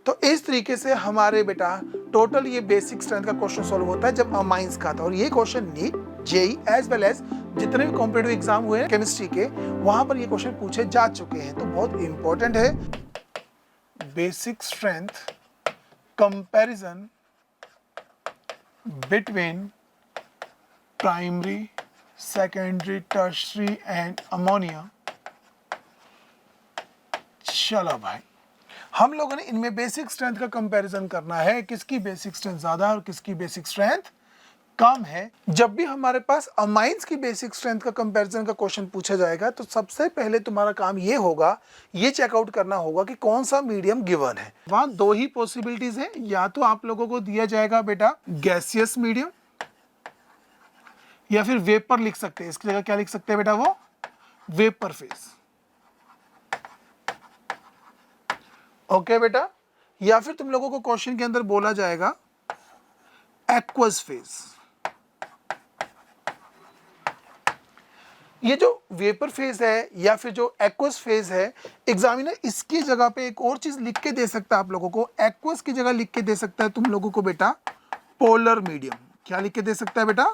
तो इस तरीके से हमारे बेटा टोटल ये बेसिक स्ट्रेंथ का क्वेश्चन सॉल्व होता है जब अमाइंस का था। और ये question NEET, JEE as well as जितने भी कॉम्पिटिटिव एग्जाम हुए हैं केमिस्ट्री के, वहां पर ये क्वेश्चन पूछे जा चुके हैं। तो बहुत इंपॉर्टेंट है। Basic strength comparison between primary, secondary, tertiary and ammonia. चलो भाई, हम लोगों ने इनमें बेसिक स्ट्रेंथ का कंपैरिजन करना है, किसकी बेसिक स्ट्रेंथ ज्यादा है और किसकी बेसिक स्ट्रेंथ कम है। जब भी हमारे पास अमाइंस की बेसिक स्ट्रेंथ का कंपैरिजन का क्वेश्चन पूछा जाएगा तो सबसे पहले तुम्हारा काम ये होगा, ये चेकआउट करना होगा कि कौन सा मीडियम गिवन है। वहां दो ही पॉसिबिलिटीज है, या तो आप लोगों को दिया जाएगा बेटा गैसियस मीडियम, या फिर वेपर लिख सकते हैं। इसकी जगह क्या लिख सकते हैं बेटा, वो वेपर फेज। ओके बेटा, या फिर तुम लोगों को क्वेश्चन के अंदर बोला जाएगा एक्वस फेज। ये जो वेपर फेज है या फिर जो एक्वस फेज है, एग्जामिनर इसकी जगह पे एक और चीज लिख के दे सकता है आप लोगों को। एक्वस की जगह लिख के दे सकता है तुम लोगों को बेटा पोलर मीडियम। क्या लिख के दे सकता है बेटा,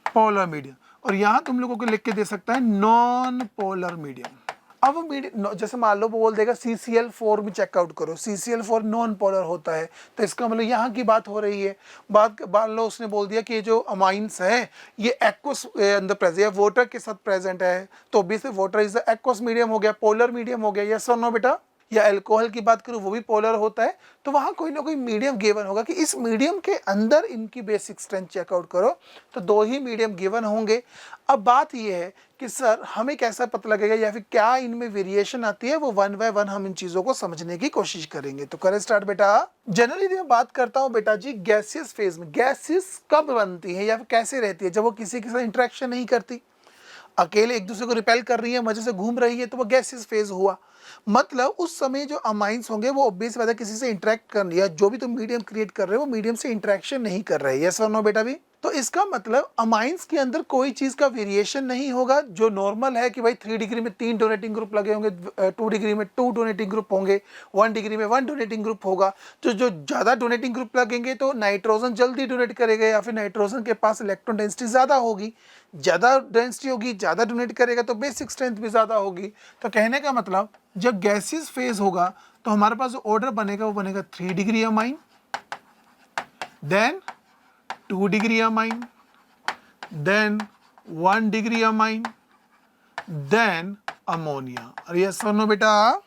पोलर मीडियम। और यहां तुम लोगों को लिख के दे सकता है नॉन पोलर मीडियम। अब मीडियम जैसे मान लो बोल देगा CCl4 में चेकआउट करो, CCl4 नॉन पोलर होता है, तो इसका मतलब यहाँ की बात हो रही है। बात मान लो उसने बोल दिया कि ये जो अमाइंस है ये एक्वस अंदर प्रेजेंट है, वाटर के साथ प्रेजेंट है, तो obviously water is aqueous medium हो गया, पोलर मीडियम हो गया। यस और नो बेटा? या अल्कोहल की बात करूं वो भी पोलर होता है, तो वहां कोई ना कोई मीडियम गिवन होगा कि इस मीडियम के अंदर इनकी बेसिक स्ट्रेंथ चेकआउट करो, तो दो ही मीडियम गिवन होंगे। अब बात यह है कि सर हमें कैसा पता लगेगा या फिर क्या इनमें वेरिएशन आती है, वो वन बाय वन हम इन चीजों को समझने की कोशिश करेंगे। तो करें स्टार्ट बेटा। जनरली मैं बात करता हूं बेटा जी गैसियस फेज में। गैसेस कब बनती है या फिर कैसे रहती है? जब वो किसी के साथ इंटरेक्शन नहीं करती, अकेले एक दूसरे को रिपेल कर रही है, मजे से घूम रही है, तो वो गैसियस फेज हुआ। मतलब उस समय जो अमाइंस होंगे वो ऑब्वियस बात है किसी से इंटरेक्ट कर रही है। जो भी तुम मीडियम क्रिएट कर रहे हो वो मीडियम से इंटरेक्शन नहीं कर रहे हैं। यस और नो बेटा भी? तो इसका मतलब अमाइंस के अंदर कोई चीज का वेरिएशन नहीं होगा। जो नॉर्मल है कि भाई 3 डिग्री में 3 डोनेटिंग ग्रुप लगे होंगे, 2 डिग्री में 2 डोनेटिंग ग्रुप होंगे, 1 डिग्री में 1 डोनेटिंग ग्रुप होगा। तो जो ज्यादा डोनेटिंग ग्रुप लगेंगे तो नाइट्रोजन जल्दी डोनेट करेगा या फिर नाइट्रोजन के पास इलेक्ट्रॉन डेंसिटी ज्यादा होगी। ज्यादा डेंसिटी होगी, ज्यादा डोनेट करेगा तो बेसिक स्ट्रेंथ भी ज्यादा होगी। तो कहने का मतलब जब गैसियस फेज होगा तो हमारे पास जो ऑर्डर बनेगा वो बनेगा 3 degree amine, then 2 degree amine, then 1 degree amine, then ammonia. अरे यस और नो बेटा?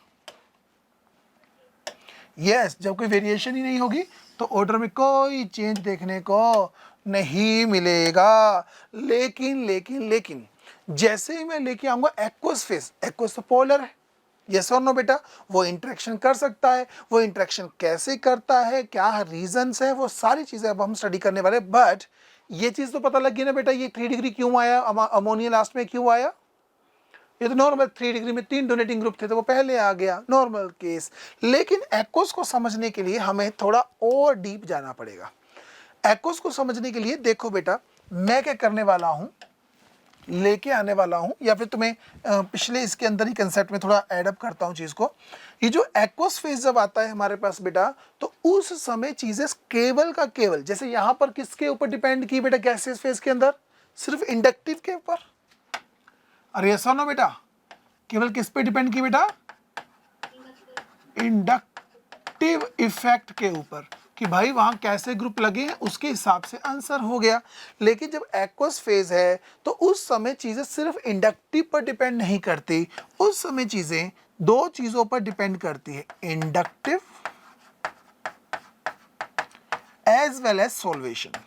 यस, जब कोई वेरिएशन ही नहीं होगी तो ऑर्डर में कोई चेंज देखने को नहीं मिलेगा। लेकिन लेकिन लेकिन जैसे ही मैं लेके आऊंगा एक्वस फेज, एक्वस तो पोलर है। यस और नो बेटा? वो इंटरेक्शन कर सकता है। वो इंटरेक्शन कैसे करता है, क्या रीजंस है, वो सारी चीजें अब हम स्टडी करने वाले। बट ये चीज तो पता लग गई ना बेटा, ये 3 डिग्री क्यों आया, अमोनिया लास्ट में क्यों आया? ये तो नॉर्मल 3 डिग्री में 3 डोनेटिंग ग्रुप थे तो वो पहले आ गया, नॉर्मल केस। लेकिन एक्वस को समझने के लिए हमें थोड़ा और डीप जाना पड़ेगा। एक्वस को समझने के लिए देखो बेटा, मैं क्या करने वाला हूं, लेके आने वाला हूं, या फिर तुम्हें पिछले इसके अंदर ही कंसेप्ट में थोड़ा एडअप करता हूं चीज को। ये जो एक्वस फेज जब आता है हमारे पास बेटा, तो उस समय चीजें केवल का केवल, जैसे यहां पर किसके ऊपर डिपेंड की बेटा गैसियस फेज के अंदर? सिर्फ इंडक्टिव के ऊपर। अरे ऐसा ना बेटा, केवल किस पे डिपेंड की बेटा? इंडक्टिव इफेक्ट के ऊपर, कि भाई वहां कैसे ग्रुप लगे हैं उसके हिसाब से आंसर हो गया। लेकिन जब एक्वस फेज है तो उस समय चीजें सिर्फ इंडक्टिव पर डिपेंड नहीं करती, उस समय चीजें दो चीजों पर डिपेंड करती है, inductive as well as solvation.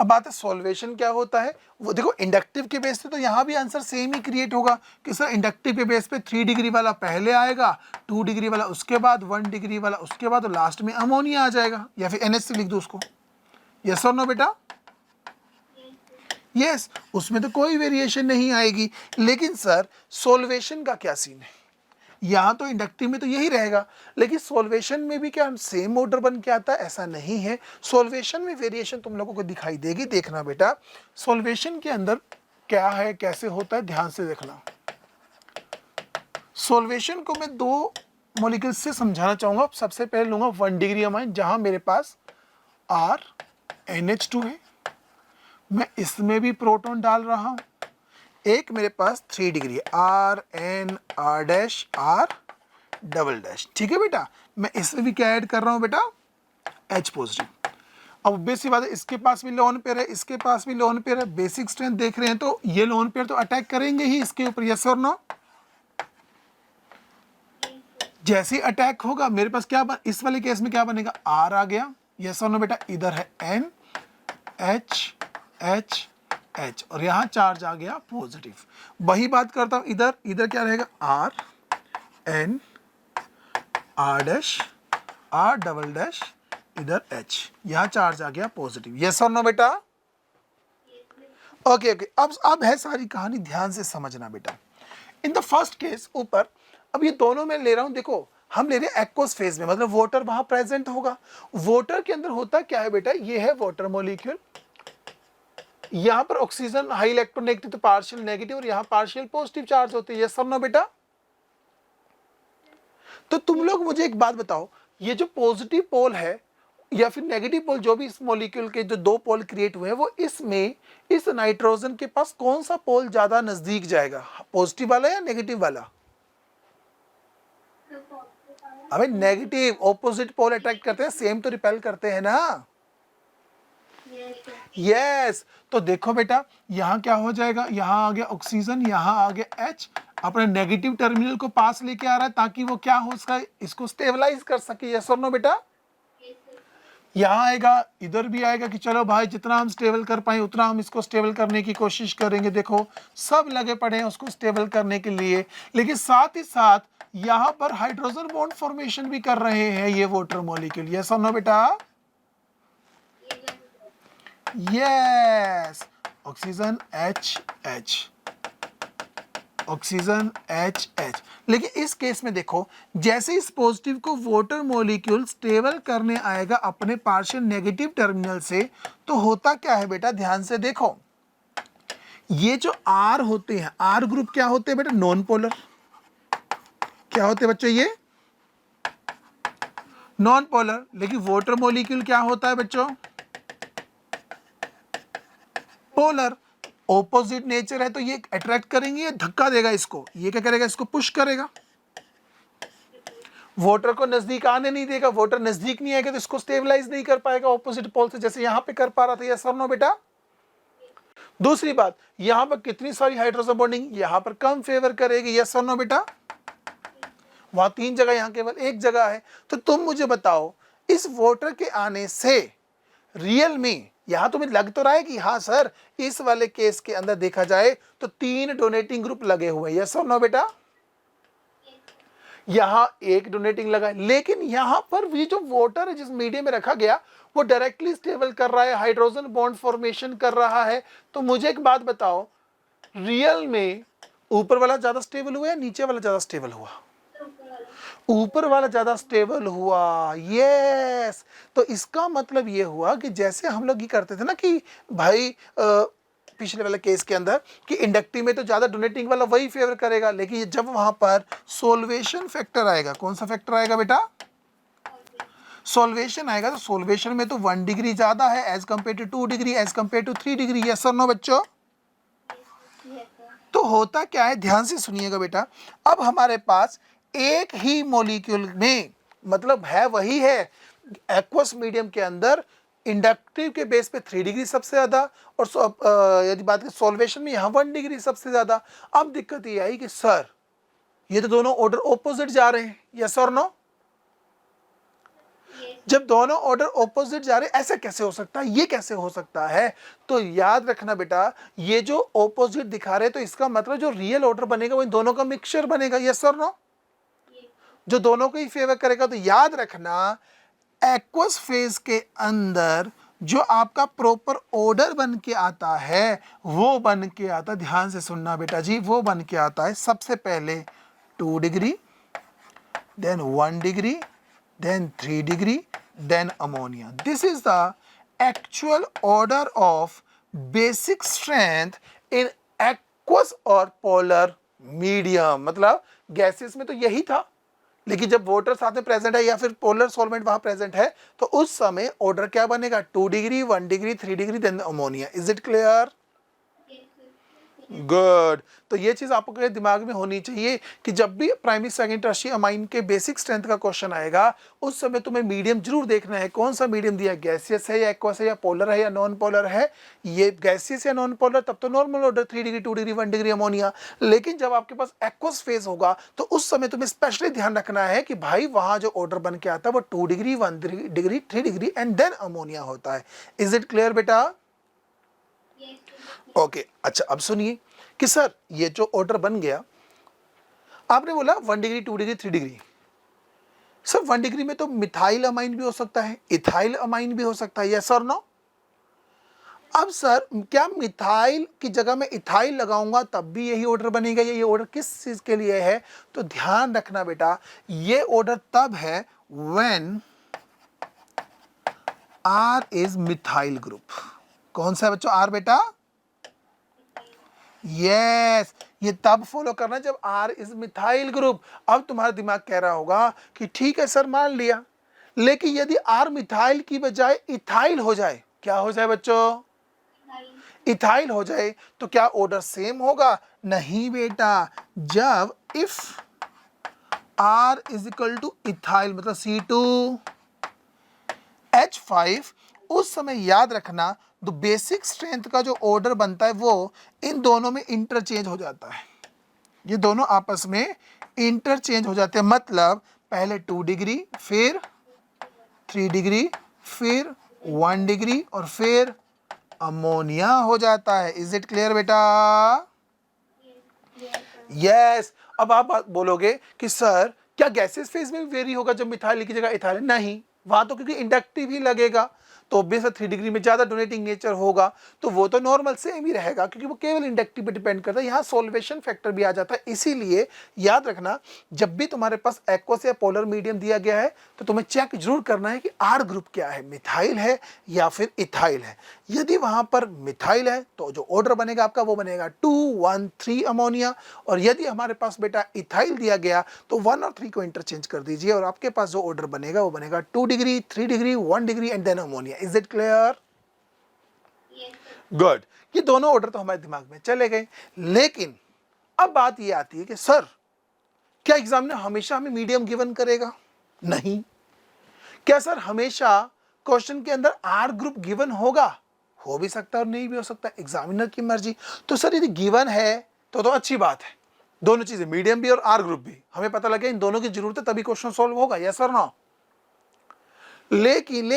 अब बात है सॉल्वेशन क्या होता है। वो देखो इंडक्टिव के बेस पे तो यहाँ भी आंसर सेम ही क्रिएट होगा कि सर इंडक्टिव के बेस पे 3 डिग्री वाला पहले आएगा, 2 डिग्री वाला उसके बाद, 1 डिग्री वाला उसके बाद, और लास्ट में अमोनिया आ जाएगा, या फिर NH लिख दो उसको। यस और नो बेटा? यस, उसमें तो कोई वेरिएशन नहीं आएगी। लेकिन सर सॉल्वेशन का क्या सीन है? यहाँ तो इंडक्टिव में तो यही रहेगा, लेकिन सॉल्वेशन में भी क्या सेम ऑर्डर बन के आता है? ऐसा नहीं है। सॉल्वेशन में वेरिएशन तुम लोगों को दिखाई देगी। देखना बेटा सॉल्वेशन के अंदर क्या है, कैसे होता है, ध्यान से देखना। सॉल्वेशन को मैं दो मॉलिक्यूल्स से समझाना चाहूँगा। सबसे पहले लूँगा 1 डिग्री अमाइन, जहाँ मेरे पास RNH2 है, मैं इसमें भी प्रोटॉन डाल रहा हूँ। एक मेरे पास 3 डिग्री है, RNR' R', ठीक है बेटा। मैं इसमें भी क्या ऐड कर रहा हूँ बेटा, H पॉजिटिव। अब बेसिक बात है, इसके पास भी लोन पेयर है, इसके पास भी लोन पेयर है। बेसिक स्ट्रेंथ देख रहे हैं तो ये लोन पेयर तो अटैक करेंगे ही इसके ऊपर, यस और नो। जैसे अटैक होगा मेरे पास क्या इस वाले केस में क्या बनेगा, R आ गया, यस और नो बेटा। इधर है N H H H और यहाँ चार्ज आ गया पॉजिटिव। वही बात करता हूँ इधर, इधर क्या रहेगा, R N R' R', इधर H, यहाँ चार्ज आ गया पॉजिटिव, यस और नो बेटा। ओके ओके, अब है सारी कहानी, ध्यान से समझना बेटा। इन द फर्स्ट केस ऊपर, अब ये दोनों मैं ले रहा हूं, देखो हम ले रहे हैं एक्वस फेज में, मतलब वाटर वहां प्रेजेंट होगा। वाटर के अंदर होता क्या है बेटा, ये है वाटर मॉलिक्यूल, यहां पर ऑक्सीजन हाई इलेक्ट्रोनेगेटिव तो पार्शियल नेगेटिव और यहां पार्शियल पॉजिटिव चार्ज होते हैं, यस और नो बेटा। तो तुम लोग मुझे एक बात बताओ, ये जो पॉजिटिव पोल है या फिर नेगेटिव पोल, जो भी इस मॉलिक्यूल के जो दो पोल क्रिएट हुए हैं, वो इसमें इस नाइट्रोजन के पास कौन सा पोल ज्यादा नजदीक जाएगा, पॉजिटिव वाला या नेगेटिव वाला। अबे नेगेटिव, ऑपोजिट पोल अट्रैक्ट करते हैं, सेम तो रिपेल करते हैं ना। यस तो देखो बेटा, यहाँ क्या हो जाएगा, यहाँ आ गया ऑक्सीजन, यहाँ आ गया H, अपने नेगेटिव टर्मिनल को पास लेके आ रहा है ताकि वो क्या हो सके, इसको स्टेबलाइज कर सके, यस और नो बेटा। यहाँ आएगा, इधर भी आएगा कि चलो भाई जितना हम स्टेबल कर पाए उतना हम इसको स्टेबल करने की कोशिश करेंगे। देखो सब लगे पड़े हैं उसको स्टेबल करने के लिए, लेकिन साथ ही साथ यहाँ पर हाइड्रोजन बॉन्ड फॉर्मेशन भी कर रहे हैं ये वाटर मॉलिक्यूल, यस और नो बेटा। Yes, oxygen H, oxygen H। लेकिन इस केस में देखो, जैसे इस पॉजिटिव को वाटर मॉलिक्यूल स्टेबल करने आएगा अपने पार्शियल नेगेटिव टर्मिनल से, तो होता क्या है बेटा, ध्यान से देखो, ये जो R होते हैं, R ग्रुप क्या होते हैं बेटा, नॉन पोलर। क्या होते हैं बच्चों, ये नॉन पोलर। लेकिन वाटर मॉलिक्यूल क्या होता है बच्चों, पोलर। ऑपोजिट नेचर है तो ये अट्रैक्ट करेंगे, ये धक्का देगा इसको, ये क्या करेगा, इसको पुश करेगा, वाटर को नजदीक आने नहीं देगा। वाटर नजदीक नहीं आएगा तो इसको स्टेबलाइज नहीं कर पाएगा ऑपोजिट पोल से, जैसे यहां पे कर पा रहा था, यस और नो बेटा। दूसरी बात, यहां पर कितनी सारी हाइड्रोजन बॉन्डिंग, यहां पर कम फेवर करेगी, यस और नो बेटा। वहां 3 जगह, यहां केवल 1 जगह है। तो तुम मुझे बताओ, इस वाटर के आने से रियल में यहां तुम्हें लग तो रहा है कि हाँ सर, इस वाले केस के अंदर देखा जाए तो 3 डोनेटिंग ग्रुप लगे हुए हैं, यस और नो बेटा। यहां एक डोनेटिंग लगा है, लेकिन यहां पर भी जो वाटर है जिस मीडियम में रखा गया वो डायरेक्टली स्टेबल कर रहा है, हाइड्रोजन बॉन्ड फॉर्मेशन कर रहा है। तो मुझे एक बात बताओ, रियल में ऊपर वाला ज्यादा स्टेबल हुआ या नीचे वाला ज्यादा स्टेबल हुआ, ऊपर वाला ज्यादा स्टेबल हुआ, यस। तो इसका मतलब ये हुआ कि जैसे हम लोग ये करते थे ना कि भाई पिछले वाले केस के अंदर कि इंडक्टिव में तो ज्यादा डोनेटिंग वाला वही फेवर करेगा, लेकिन जब वहां पर सोल्वेशन फैक्टर आएगा, कौन सा फैक्टर आएगा बेटा, सोल्वेशन आएगा, तो सोल्वेशन में तो 1 डिग्री ज्यादा है as compare to 2 degree, as compare to 3 degree, yes और नो बच्चों। तो होता क्या है, ध्यान से सुनिएगा बेटा, अब हमारे पास एक ही मॉलिक्यूल में, मतलब है वही है, एक्वस मीडियम के अंदर इंडक्टिव के बेस पे 3 डिग्री सबसे ज्यादा, और यदि बात करें सॉल्वेशन में यहाँ 1 डिग्री सबसे ज्यादा। अब दिक्कत ये आई कि सर ये तो दोनों ऑर्डर ऑपोजिट जा रहे हैं, यस और नो। जब दोनों ऑर्डर ऑपोजिट जा रहे हैं, ऐसा कैसे हो सकता है, ये कैसे हो सकता है। तो याद रखना बेटा, ये जो ऑपोजिट दिखा रहे हैं तो इसका मतलब जो रियल ऑर्डर बनेगा वो इन दोनों का मिक्सचर बनेगा, यस और नो, जो दोनों को ही फेवर करेगा। तो याद रखना, एक्वस फेज के अंदर जो आपका प्रॉपर ऑर्डर बन के आता है वो बन के आता, ध्यान से सुनना बेटा जी, वो बन के आता है सबसे पहले 2 degree, then 1 degree, then 3 degree, then ammonia. This is the actual order of basic strength in aqueous or polar medium, मतलब गैसेस में तो यही था, लेकिन जब वाटर साथ में प्रेजेंट है या फिर पोलर सॉल्वेंट वहां प्रेजेंट है तो उस समय ऑर्डर क्या बनेगा, 2 degree, 1 degree, 3 degree, then ammonia. Is it clear? Good. तो ये चीज आपके दिमाग में होनी चाहिए कि जब भी प्राइमरी सेकेंड टर्शियरी अमाइन के बेसिक स्ट्रेंथ का क्वेश्चन आएगा उस समय तुम्हें मीडियम जरूर देखना है, कौन सा मीडियम दिया, गैसियस है या एक्वस है या पोलर है या नॉन पोलर है। ये गैसियस या नॉन पोलर तब तो normal order 3 degree, 2 degree, 1 degree ammonia. लेकिन जब आपके पास एक्वस फेज होगा तो उस समय तुम्हें स्पेशली ध्यान रखना है कि भाई वहां जो ऑर्डर बन के आता है वो 2 degree, 1 degree, 3 degree and then ammonia होता है। इज इट क्लियर बेटा? ओके अच्छा, अब सुनिए कि सर ये जो ऑर्डर बन गया, आपने बोला 1 degree, 2 degree, 3 degree. Sir 1 degree में तो मिथाइल अमाइन भी हो सकता है, इथाइल अमाइन भी हो सकता है, यस और नो? अब सर क्या मिथाइल की जगह में इथाइल लगाऊंगा तब भी यही ऑर्डर बनेगा? ये ऑर्डर किस चीज के लिए है? तो ध्यान रखना बेटा, ये ऑर्डर तब है when R is methyl group. कौन सा है बच्चों आर बेटा? यस ये तब फॉलो करना जब आर इज मिथाइल ग्रुप। अब तुम्हारा दिमाग कह रहा होगा कि ठीक है सर मान लिया, लेकिन यदि आर मिथाइल की बजाय इथाइल हो जाए, क्या हो जाए बच्चों? इथाइल हो जाए तो क्या ऑर्डर सेम होगा? नहीं बेटा, जब if R is equal to ethyl मतलब C2H5, उस समय याद रखना तो बेसिक स्ट्रेंथ का जो ऑर्डर बनता है वो इन दोनों में इंटरचेंज हो जाता है। ये दोनों आपस में इंटरचेंज हो जाते हैं, मतलब पहले 2 डिग्री, फिर 3 डिग्री, फिर 1 डिग्री और फिर अमोनिया हो जाता है। इज इट क्लियर बेटा? यस। अब आप बात बोलोगे कि सर क्या गैसेस फेज में भी वेरी होगा जब मिथाइल की जगह इथाइल? नहीं, वहां तो क्योंकि इंडक्टिव ही लगेगा तो ऑब्वियस 3 डिग्री में ज्यादा डोनेटिंग नेचर होगा तो वो तो नॉर्मल सेम ही रहेगा क्योंकि वो केवल इंडक्टिव पे डिपेंड करता है। यहाँ सोल्वेशन फैक्टर भी आ जाता है। इसीलिए याद रखना जब भी तुम्हारे पास एक्वस या पोलर मीडियम दिया गया है तो तुम्हें चेक जरूर करना है कि आर ग्रुप क्या है, मिथाइल है या फिर इथाइल है। यदि वहां पर मिथाइल है तो जो ऑर्डर बनेगा आपका वो बनेगा 2, 1, 3 अमोनिया, और यदि हमारे पास बेटा इथाइल दिया गया तो 1 और 3 को इंटरचेंज कर दीजिए और आपके पास जो ऑर्डर बनेगा वो बनेगा 2 degree, 3 degree, 1 degree and then ammonia. Is it clear? Good. ये दोनों ऑर्डर तो हमारे दिमाग में चले गए, लेकिन अब बात ये आती है कि सर क्या एग्जामिनर हमेशा हमें मीडियम गिवन करेगा? नहीं। क्या सर हमेशा क्वेश्चन के अंदर आर ग्रुप गिवन होगा? हो भी सकता है और नहीं भी हो सकता, एग्जामिनर की मर्जी। तो सर यदि गिवन है तो अच्छी बात है, दोनों चीजें मीडियम भी और आर ग्रुप भी हमें पता लगे इन दोनों की जरूरत है तभी क्वेश्चन सॉल्व होगा, यस और नो? लेकिन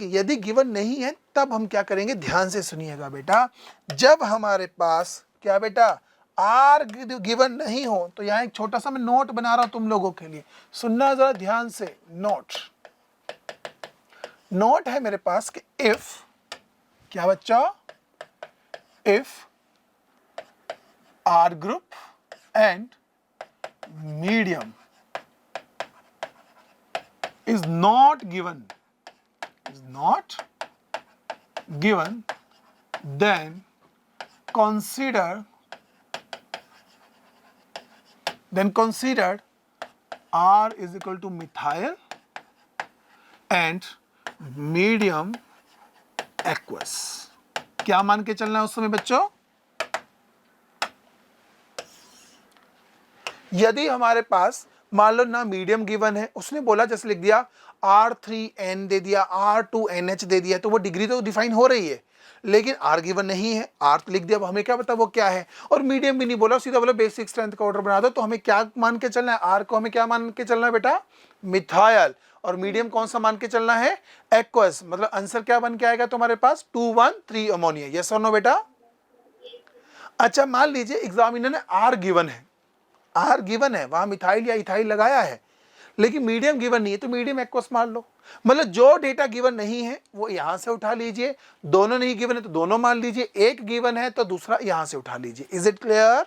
यदि गिवन नहीं है तब हम क्या करेंगे? ध्यान से सुनिएगा बेटा, जब हमारे पास क्या बेटा आर गिवन नहीं हो तो यहां एक छोटा सा मैं नोट बना रहा हूं तुम लोगों के लिए, सुनना जरा ध्यान से। नोट है मेरे पास कि इफ क्या बच्चा, if R group and medium is not given, then consider R is equal to methyl and medium aqueous। क्या मान के चलना है उस समय बच्चों? यदि हमारे पास मान लो ना मीडियम गिवन है, उसने बोला जैसे लिख दिया R3N दे दिया, R2NH दे दिया, तो वो डिग्री तो डिफाइन हो रही है, लेकिन R गिवन नहीं है, R तो लिख दिया, अब हमें क्या पता वो क्या है, और मीडियम भी नहीं बोला, सीधा बोला बेसिक स्ट्रेंथ का ऑर्डर बना दो। तो हमें क्या मान के चलना है? R को हमें क्या मान के चलना है बेटा? मिथाइल। और मीडियम कौन सा मान के चलना है? एक्वस। मतलब आंसर क्या बन के आएगा तुम्हारे पास? 2, 1, 3 अमोनिया। यस और नो बेटा? अच्छा मान लीजिए एग्जामिनर ने R गिवन है, आर गिवन है, वहां मिथाइल या इथाइल लगाया है, लेकिन मीडियम गिवन नहीं है तो मीडियम एक्वस मान लो। मतलब जो डेटा गिवन नहीं है वो यहां से उठा लीजिए, दोनों नहीं गिवन है तो दोनों मान लीजिए, एक गिवन है तो दूसरा यहां से उठा लीजिए। Is it clear?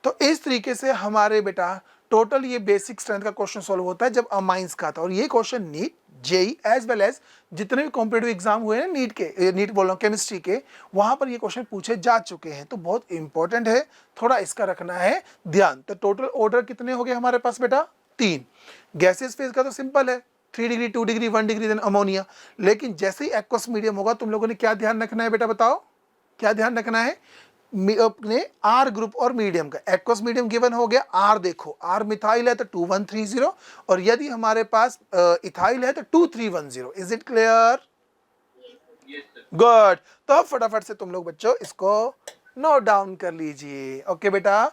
तो इस तरीके से हमारे बेटा टोटल ये बेसिक स्ट्रेंथ का क्वेश्चन सॉल्व होता है जब अमाइंस का था। और ये question NEET JEE as well as जितने भी कॉम्पिटेटिव एग्जाम हुए हैं नीट के, नीट बोल रहा हूँ केमिस्ट्री के, वहां पर ये क्वेश्चन पूछे जा चुके हैं, तो बहुत इंपॉर्टेंट है, थोड़ा इसका रखना है ध्यान। तो टोटल ऑर्डर कितने हो गए हमारे पास बेटा? 3। गैसेस फेज का तो सिंपल है, 3 degree, 2 degree, 1 degree, then ammonia. लेकिन जैसे ही एक्वस मीडियम होगा तुम लोगों ने क्या ध्यान रखना है बेटा, बताओ क्या ध्यान रखना है? अपने आर ग्रुप और मीडियम का, एक्वस मीडियम गिवन हो गया, आर देखो, आर मिथाइल है तो 2130, और यदि हमारे पास इथाइल है तो 2310। Is it clear? गुड। तो अब फटाफट से तुम लोग बच्चों इसको नोट डाउन कर लीजिए। ओके बेटा।